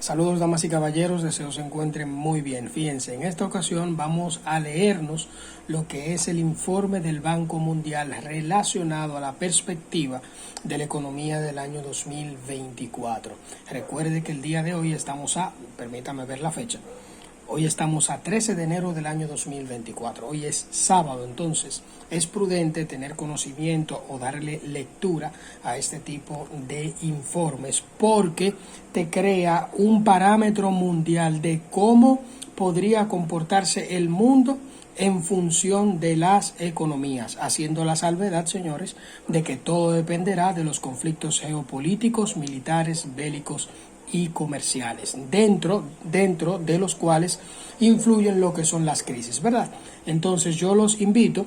Saludos damas y caballeros, deseo se encuentren muy bien. Fíjense, en esta ocasión vamos a leernos lo que es el informe del Banco Mundial relacionado a la perspectiva de la economía del año 2024. Recuerde que el día de hoy permítame ver la fecha, hoy estamos a 13 de enero del año 2024, hoy es sábado, entonces es prudente tener conocimiento o darle lectura a este tipo de informes porque te crea un parámetro mundial de cómo podría comportarse el mundo en función de las economías, haciendo la salvedad, señores, de que todo dependerá de los conflictos geopolíticos, militares, bélicos y comerciales, dentro de los cuales influyen lo que son las crisis, ¿verdad? Entonces yo los invito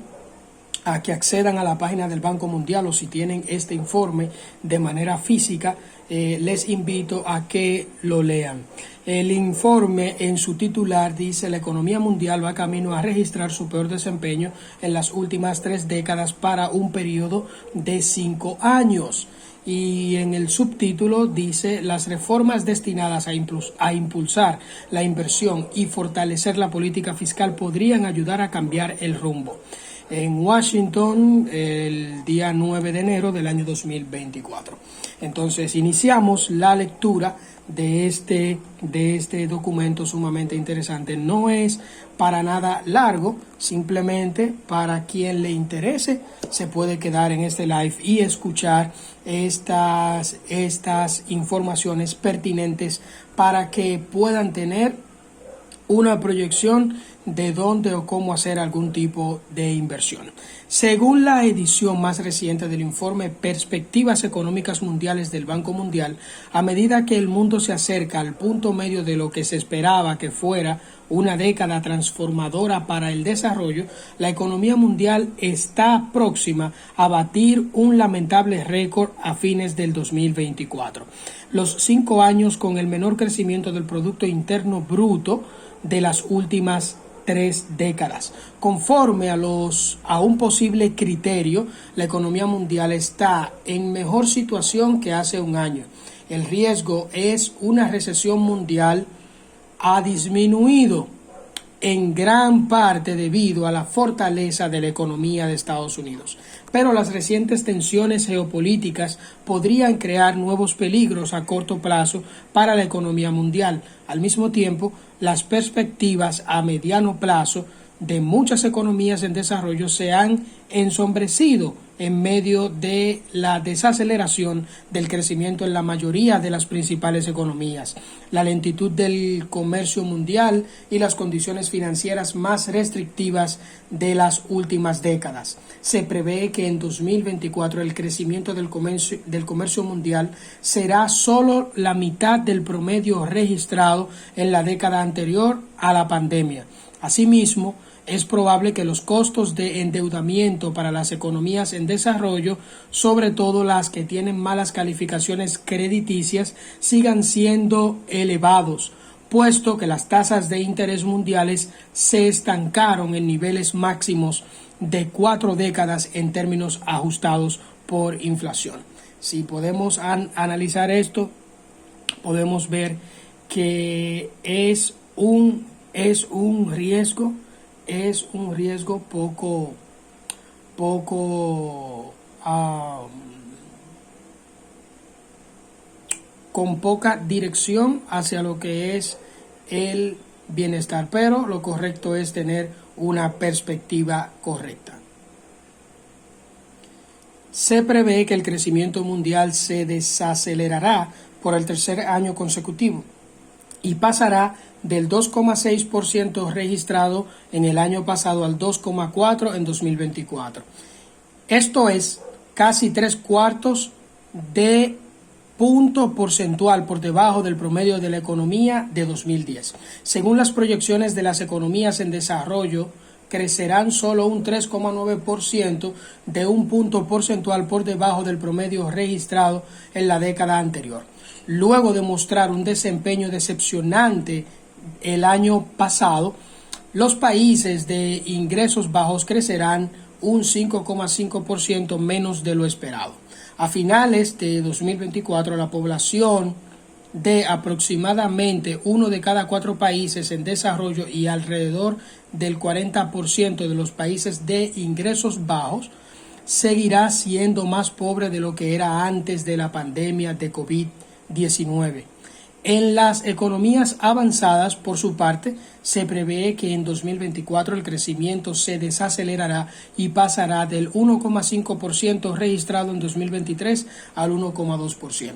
a que accedan a la página del Banco Mundial, o si tienen este informe de manera física, les invito a que lo lean. El informe en su titular dice: la economía mundial va camino a registrar su peor desempeño en las últimas 3 décadas para un periodo de 5 años. Y en el subtítulo dice: las reformas destinadas a impulsar la inversión y fortalecer la política fiscal podrían ayudar a cambiar el rumbo. En Washington, el día 9 de enero del año 2024. Entonces iniciamos la lectura de este documento sumamente interesante. No es para nada largo, simplemente para quien le interese se puede quedar en este live y escuchar estas informaciones pertinentes para que puedan tener una proyección de dónde o cómo hacer algún tipo de inversión. Según la edición más reciente del informe Perspectivas Económicas Mundiales del Banco Mundial, a medida que el mundo se acerca al punto medio de lo que se esperaba que fuera una década transformadora para el desarrollo, la economía mundial está próxima a batir un lamentable récord a fines del 2024. Los 5 años con el menor crecimiento del Producto Interno Bruto de las últimas 3 décadas. Conforme a un posible criterio, la economía mundial está en mejor situación que hace un año. El riesgo es una recesión mundial ha disminuido en gran parte debido a la fortaleza de la economía de Estados Unidos. Pero las recientes tensiones geopolíticas podrían crear nuevos peligros a corto plazo para la economía mundial. Al mismo tiempo, las perspectivas a mediano plazo de muchas economías en desarrollo se han ensombrecido en medio de la desaceleración del crecimiento en la mayoría de las principales economías, la lentitud del comercio mundial y las condiciones financieras más restrictivas de las últimas décadas. Se prevé que en 2024 el crecimiento del comercio mundial será solo la mitad del promedio registrado en la década anterior a la pandemia. Asimismo, es probable que los costos de endeudamiento para las economías en desarrollo, sobre todo las que tienen malas calificaciones crediticias, sigan siendo elevados, puesto que las tasas de interés mundiales se estancaron en niveles máximos de 4 décadas en términos ajustados por inflación. Si podemos analizar esto, podemos ver que es un riesgo con poca dirección hacia lo que es el bienestar, pero lo correcto es tener una perspectiva correcta. Se prevé que el crecimiento mundial se desacelerará por el 3er año consecutivo y pasará del 2,6% registrado en el año pasado al 2,4% en 2024. Esto es casi 3/4 de punto porcentual por debajo del promedio de la economía de 2010. Según las proyecciones de las economías en desarrollo, crecerán solo un 3,9% de un punto porcentual por debajo del promedio registrado en la década anterior. Luego de mostrar un desempeño decepcionante el año pasado, los países de ingresos bajos crecerán un 5,5% menos de lo esperado. A finales de 2024, la población de aproximadamente 1 de cada 4 países en desarrollo y alrededor del 40% de los países de ingresos bajos, seguirá siendo más pobre de lo que era antes de la pandemia de COVID-19. En las economías avanzadas, por su parte, se prevé que en 2024 el crecimiento se desacelerará y pasará del 1,5% registrado en 2023 al 1,2%.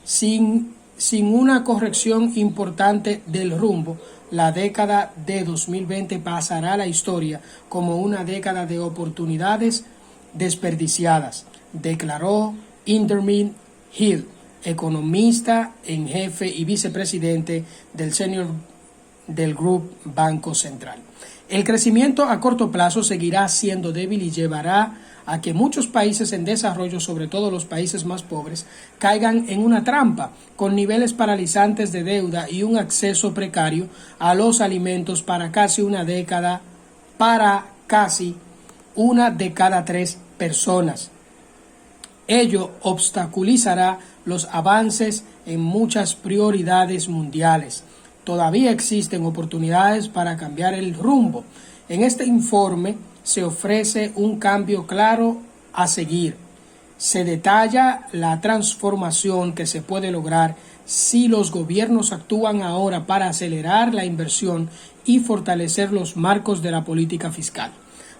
Sin una corrección importante del rumbo, la década de 2020 pasará a la historia como una década de oportunidades desperdiciadas, declaró Indermit Hill, economista en jefe y vicepresidente del senior del Grupo Banco Central. El crecimiento a corto plazo seguirá siendo débil y llevará a que muchos países en desarrollo, sobre todo los países más pobres, caigan en una trampa con niveles paralizantes de deuda y un acceso precario a los alimentos para casi una de cada 3 personas. Ello obstaculizará los avances en muchas prioridades mundiales. Todavía existen oportunidades para cambiar el rumbo. En este informe se ofrece un cambio claro a seguir. Se detalla la transformación que se puede lograr si los gobiernos actúan ahora para acelerar la inversión y fortalecer los marcos de la política fiscal.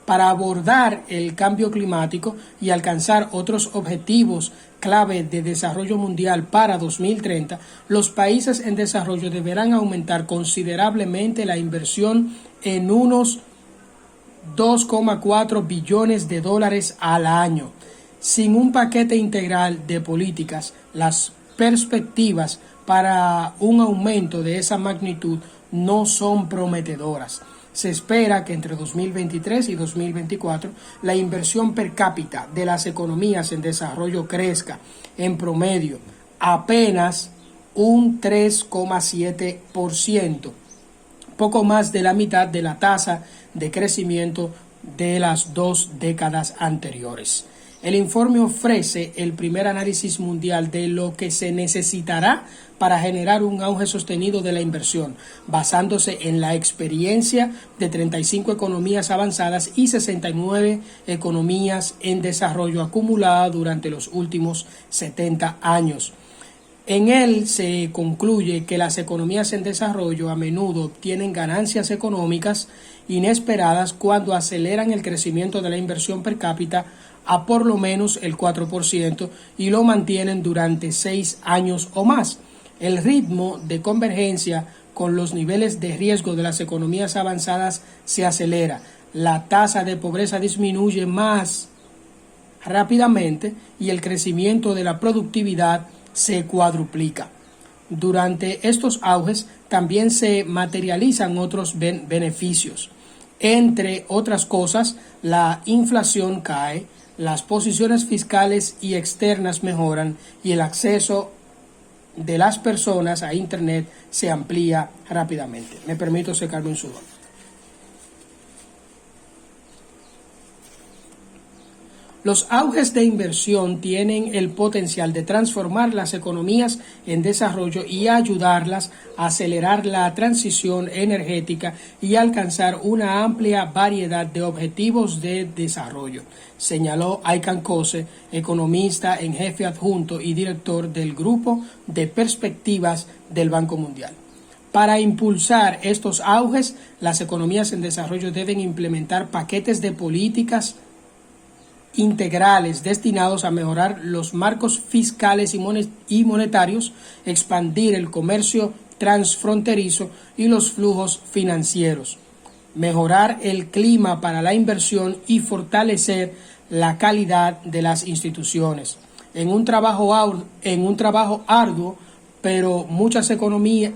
Para abordar el cambio climático y alcanzar otros objetivos clave de desarrollo mundial para 2030, los países en desarrollo deberán aumentar considerablemente la inversión en unos 2,4 billones de dólares al año. Sin un paquete integral de políticas, las perspectivas para un aumento de esa magnitud no son prometedoras. Se espera que entre 2023 y 2024 la inversión per cápita de las economías en desarrollo crezca en promedio apenas un 3,7%, poco más de la mitad de la tasa de crecimiento de las 2 décadas anteriores. El informe ofrece el primer análisis mundial de lo que se necesitará para generar un auge sostenido de la inversión, basándose en la experiencia de 35 economías avanzadas y 69 economías en desarrollo acumulada durante los últimos 70 años. En él se concluye que las economías en desarrollo a menudo obtienen ganancias económicas inesperadas cuando aceleran el crecimiento de la inversión per cápita a por lo menos el 4% y lo mantienen durante 6 años o más. El ritmo de convergencia con los niveles de riesgo de las economías avanzadas se acelera. La tasa de pobreza disminuye más rápidamente y el crecimiento de la productividad se cuadruplica. Durante estos auges también se materializan otros beneficios. Entre otras cosas, la inflación cae, las posiciones fiscales y externas mejoran y el acceso de las personas a Internet se amplía rápidamente. Me permito secarme un sudor. Los auges de inversión tienen el potencial de transformar las economías en desarrollo y ayudarlas a acelerar la transición energética y alcanzar una amplia variedad de objetivos de desarrollo, señaló Aykan Kose, economista en jefe adjunto y director del Grupo de Perspectivas del Banco Mundial. Para impulsar estos auges, las economías en desarrollo deben implementar paquetes de políticas integrales destinados a mejorar los marcos fiscales y monetarios, expandir el comercio transfronterizo y los flujos financieros, mejorar el clima para la inversión y fortalecer la calidad de las instituciones. Es un trabajo arduo, pero muchas economías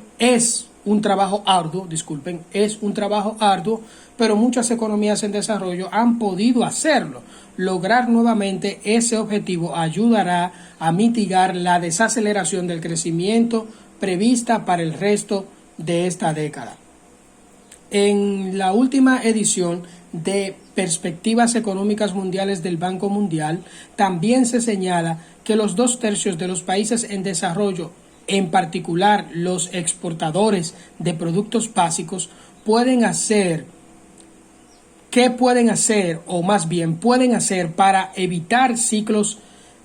en desarrollo han podido hacerlo. Lograr nuevamente ese objetivo ayudará a mitigar la desaceleración del crecimiento prevista para el resto de esta década. En la última edición de Perspectivas Económicas Mundiales del Banco Mundial, también se señala que los 2/3 de los países en desarrollo en particular los exportadores de productos básicos, ¿qué pueden hacer, o más bien pueden hacer para evitar ciclos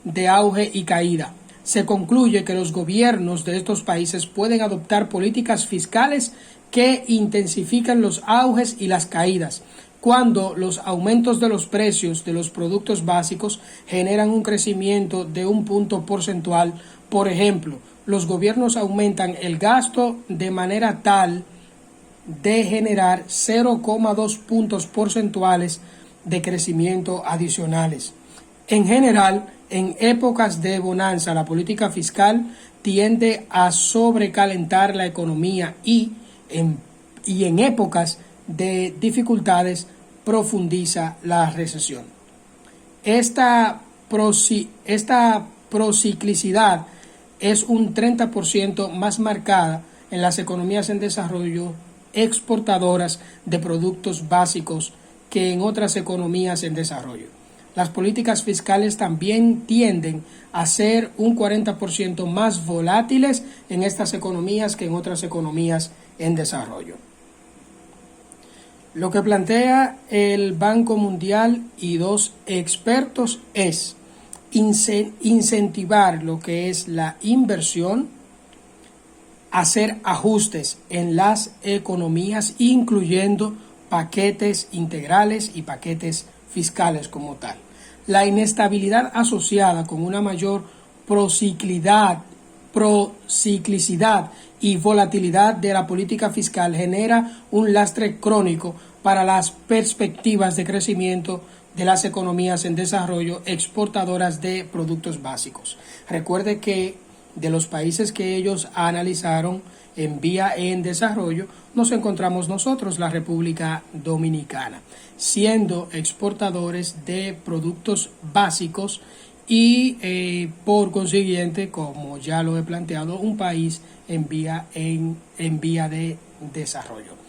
de auge y caída? Se concluye que los gobiernos de estos países pueden adoptar políticas fiscales que intensifican los auges y las caídas, cuando los aumentos de los precios de los productos básicos generan un crecimiento de un punto porcentual. Por ejemplo, los gobiernos aumentan el gasto de manera tal de generar 0,2 puntos porcentuales de crecimiento adicionales. En general, en épocas de bonanza, la política fiscal tiende a sobrecalentar la economía y en épocas de dificultades profundiza la recesión. Esta prociclicidad es un 30% más marcada en las economías en desarrollo exportadoras de productos básicos que en otras economías en desarrollo. Las políticas fiscales también tienden a ser un 40% más volátiles en estas economías que en otras economías en desarrollo. Lo que plantea el Banco Mundial y dos expertos es incentivar lo que es la inversión, hacer ajustes en las economías, incluyendo paquetes integrales y paquetes fiscales como tal. La inestabilidad asociada con una mayor prociclicidad y volatilidad de la política fiscal genera un lastre crónico para las perspectivas de crecimiento de las economías en desarrollo exportadoras de productos básicos. Recuerde que de los países que ellos analizaron en vía en desarrollo, nos encontramos nosotros, la República Dominicana, siendo exportadores de productos básicos y por consiguiente, como ya lo he planteado, un país en vía de desarrollo.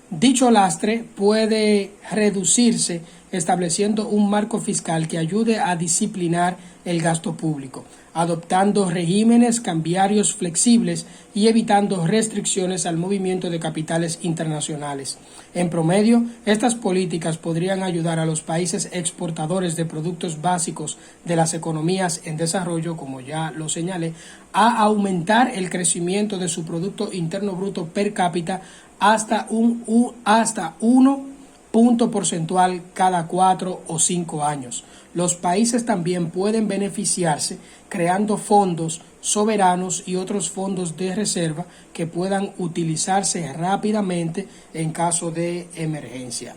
Dicho lastre puede reducirse estableciendo un marco fiscal que ayude a disciplinar el gasto público, adoptando regímenes cambiarios flexibles y evitando restricciones al movimiento de capitales internacionales. En promedio, estas políticas podrían ayudar a los países exportadores de productos básicos de las economías en desarrollo, como ya lo señalé, a aumentar el crecimiento de su Producto Interno Bruto per cápita hasta 1 punto porcentual cada 4 o 5 años. Los países también pueden beneficiarse creando fondos soberanos y otros fondos de reserva que puedan utilizarse rápidamente en caso de emergencia.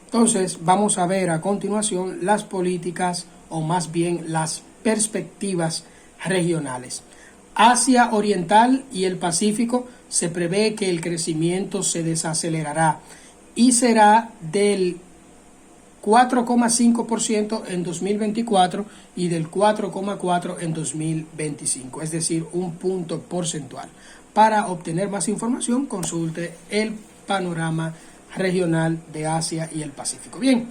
Entonces, vamos a ver a continuación las políticas, o más bien las perspectivas regionales. Asia Oriental y el Pacífico se prevé que el crecimiento se desacelerará y será del 4,5% en 2024 y del 4,4% en 2025, es decir, un punto porcentual. Para obtener más información, consulte el panorama regional de Asia y el Pacífico. Bien,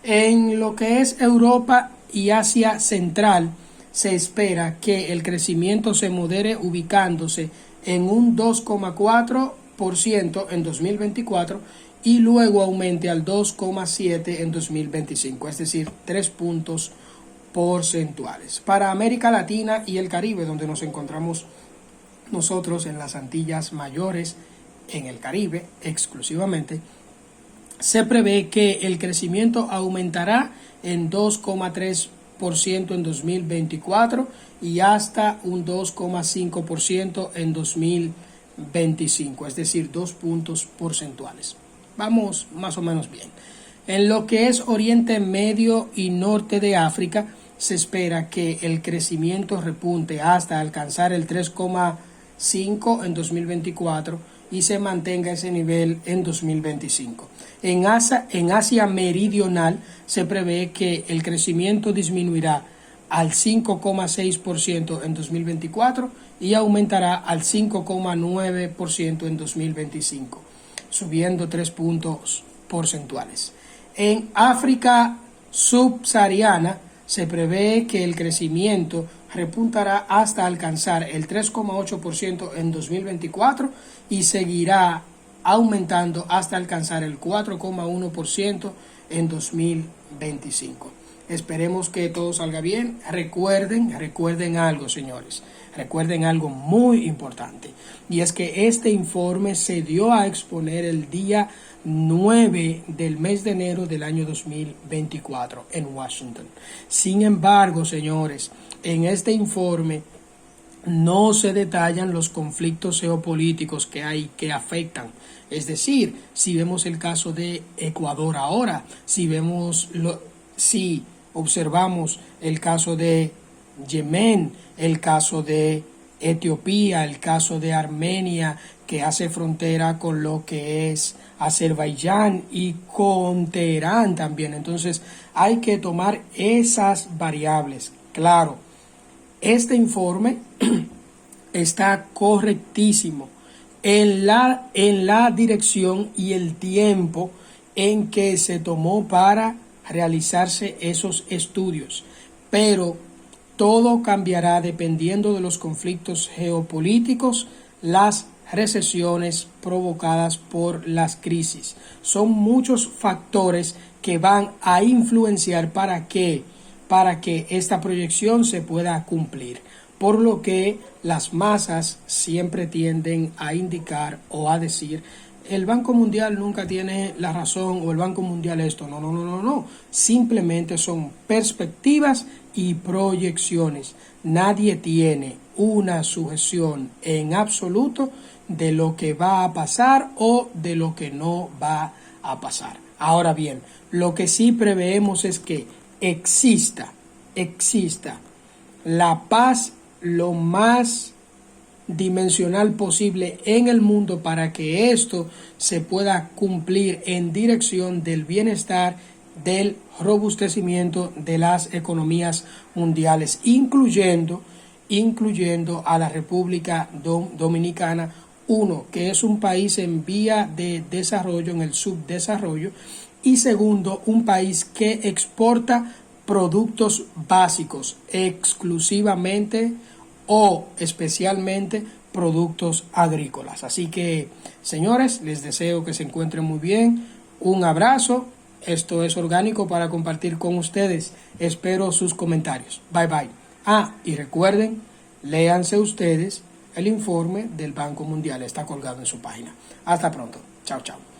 en lo que es Europa y Asia Central, se espera que el crecimiento se modere ubicándose en un 2,4% en 2024 y luego aumente al 2,7% en 2025, es decir, 3 puntos porcentuales. Para América Latina y el Caribe, donde nos encontramos nosotros en las Antillas Mayores, en el Caribe exclusivamente, se prevé que el crecimiento aumentará en 2,3% en 2024 y hasta un 2,5% en 2025, es decir, 2 puntos porcentuales. Vamos más o menos bien. En lo que es Oriente Medio y Norte de África, se espera que el crecimiento repunte hasta alcanzar el 3,5% en 2024 y se mantenga ese nivel en 2025. En Asia Meridional se prevé que el crecimiento disminuirá al 5,6% en 2024 y aumentará al 5,9% en 2025, subiendo 3 puntos porcentuales. En África subsahariana se prevé que el crecimiento repuntará hasta alcanzar el 3,8% en 2024 y seguirá aumentando hasta alcanzar el 4,1% en 2025. Esperemos que todo salga bien. Recuerden algo, señores. Recuerden algo muy importante. Y es que este informe se dio a exponer el día 9 del mes de enero del año 2024 en Washington. Sin embargo, señores, en este informe no se detallan los conflictos geopolíticos que hay que afectan. Es decir, si vemos el caso de Ecuador ahora, si observamos el caso de Yemen, el caso de Etiopía, el caso de Armenia, que hace frontera con lo que es Azerbaiyán y con Teherán también. Entonces hay que tomar esas variables. Claro, este informe está correctísimo en la dirección y el tiempo en que se tomó para realizarse esos estudios, pero todo cambiará dependiendo de los conflictos geopolíticos, las recesiones provocadas por las crisis. Son muchos factores que van a influenciar para que esta proyección se pueda cumplir, por lo que las masas siempre tienden a indicar o a decir: el Banco Mundial nunca tiene la razón, o el Banco Mundial esto. No. Simplemente son perspectivas y proyecciones. Nadie tiene una sujeción en absoluto de lo que va a pasar o de lo que no va a pasar. Ahora bien, lo que sí preveemos es que exista la paz lo más dimensional posible en el mundo para que esto se pueda cumplir en dirección del bienestar, del robustecimiento de las economías mundiales, incluyendo a la República Dominicana, que es un país en vía de desarrollo, en el subdesarrollo, y segundo, un país que exporta productos básicos exclusivamente o especialmente productos agrícolas. Así que, señores, les deseo que se encuentren muy bien. Un abrazo. Esto es Orgánico para compartir con ustedes. Espero sus comentarios. Bye bye. Y recuerden, léanse ustedes el informe del Banco Mundial. Está colgado en su página. Hasta pronto. Chao, chao.